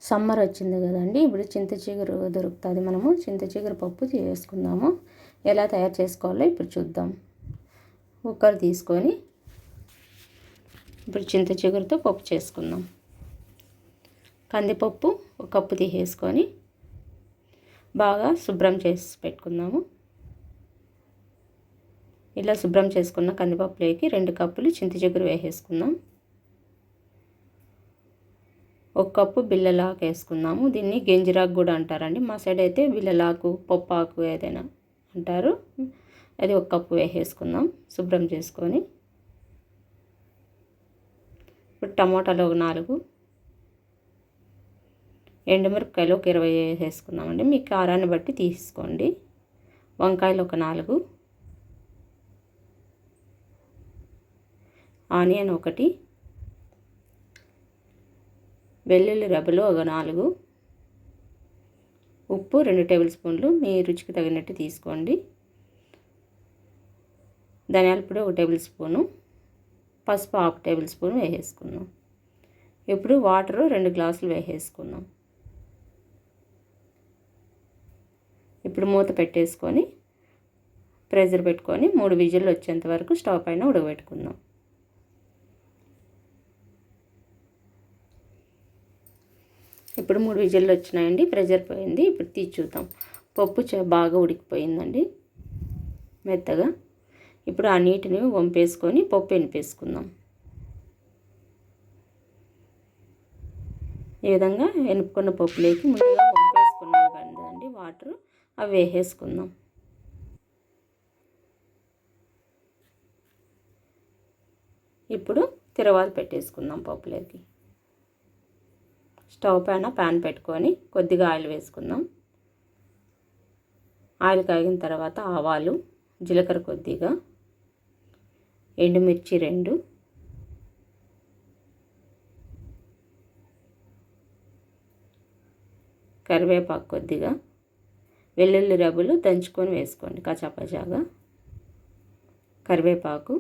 Summer వచ్చింది కదండి, ఇప్పుడు చింత చిగురు దొరుకుతుంది. మనము చింత చిగురు పప్పు చేసుకుందాము. ఎలా తయారు చేసుకోవాలో ఇప్పుడు చూద్దాం. కుక్కర్ తీసుకొని ఇప్పుడు చింత చిగురుతో పప్పు చేసుకుందాం. కందిపప్పు ఒక కప్పు తీసేసుకొని బాగా శుభ్రం చేసి పెట్టుకుందాము. ఇలా శుభ్రం చేసుకున్న కందిపప్పులోకి 2 కప్పులు చింత చిగురు వేసేసుకుందాం. 1 కప్పు బిళ్ళలాకు వేసుకుందాము. దీన్ని గెంజిరాకు కూడా అంటారండి. మా సైడ్ అయితే బిళ్ళలాకు, పప్పాకు ఏదైనా అంటారు. అది 1 కప్పు వేసేసుకుందాం శుభ్రం చేసుకొని. ఇప్పుడు టమోటాలు ఒక 4, ఎండుమిరపకాయలు ఒక 20 వేసేసుకుందామండి. మీ కారాన్ని బట్టి తీసుకోండి. వంకాయలు ఒక 4, ఆనియన్ 1, వెల్లుల్లి రెబ్బలు ఒక 4, ఉప్పు 2 టేబుల్ స్పూన్లు మీ రుచికి తగినట్టు తీసుకోండి. ధనియాల పొడి 1 టేబుల్ స్పూను, పసుపు 1/2 టేబుల్ స్పూన్ వేసేసుకుందాం. ఇప్పుడు వాటర్ 2 గ్లాసులు వేసేసుకుందాం. ఇప్పుడు మూత పెట్టేసుకొని ప్రెషర్ పెట్టుకొని 3 విజిల్లు వచ్చేంత వరకు స్టవ్ పైన ఉడకబెట్టుకుందాం. ఇప్పుడు 3 విజిల్లు వచ్చినాయండి, ప్రెషర్ పోయింది. ఇప్పుడు తీసి చూద్దాం. పప్పు బాగా ఉడికిపోయిందండి మెత్తగా. ఇప్పుడు ఆ నీటిని వంపేసుకొని పప్పు ఎనిపేసుకుందాం. ఈ విధంగా ఎనుపుకున్న పప్పులోకి ముందుగా వంపేసుకున్నాం కదండి వాటర్, అవి వేసేసుకుందాం. ఇప్పుడు తిరవాత పెట్టేసుకుందాం పప్పులోకి. స్టవ్ పైన ప్యాన్ పెట్టుకొని కొద్దిగా ఆయిల్ వేసుకుందాం. ఆయిల్ కాగిన తర్వాత ఆవాలు, జీలకర్ర కొద్దిగా, ఎండుమిర్చి 2, కరివేపాకు కొద్దిగా, వెల్లుల్లి రెబ్బలు దంచుకొని వేసుకోండి కచాపచాగా, కరివేపాకు,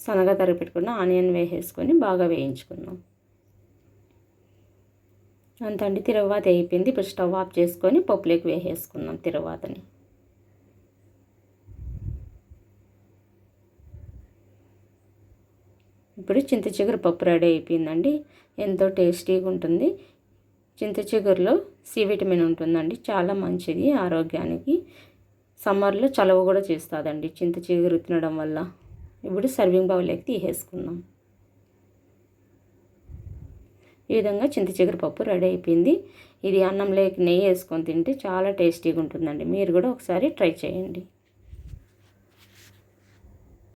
సన్నగా తరిగి పెట్టుకున్న ఆనియన్ వేసేసుకొని బాగా వేయించుకుందాం. అంతండి, తిరగవాత అయిపోయింది. ఇప్పుడు స్టవ్ ఆఫ్ చేసుకొని పప్పులోకి వేసేసుకుందాం తిరగవాతని. ఇప్పుడు చింత చిగురు పప్పు రెడీ అయిపోయిందండి. ఎంతో టేస్టీగా ఉంటుంది. చింత చిగురులో సి విటమిన్ ఉంటుందండి, చాలా మంచిది ఆరోగ్యానికి. సమ్మర్లో చలవ కూడా చేస్తుందండి చింత చిగురు తినడం వల్ల. ఇప్పుడు సర్వింగ్ బౌల్లోకి తీసేసుకుందాం. ఈ విధంగా చింత చిగురు పప్పు రెడీ అయిపోయింది. ఇది అన్నంలోకి నెయ్యి వేసుకొని తింటే చాలా టేస్టీగా ఉంటుందండి. మీరు కూడా ఒకసారి ట్రై చేయండి.